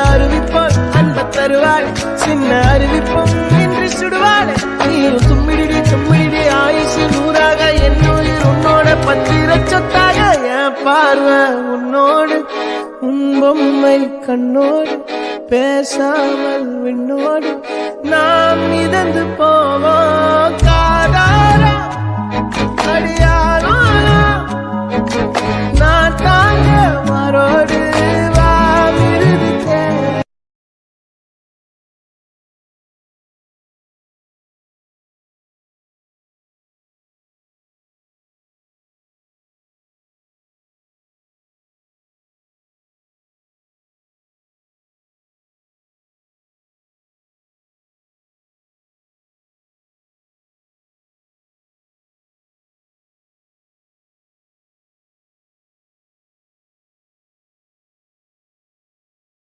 அறிவிப்போல் அன்ப தருவாள் சின்ன அறிவிப்பும் இன்று சுடுவாள் நீயும் தும்மிடி தும்மிடி ஆயுசு நூறாக என் உயிர் உன்னோட பத்திர சொத்தாக என் பார்வை உன்னோடு உன் பொம்மை கண்ணோடு பேசாமல் விண்ணோடு நாம் மிதந்து போவோம் காதாரா அடியா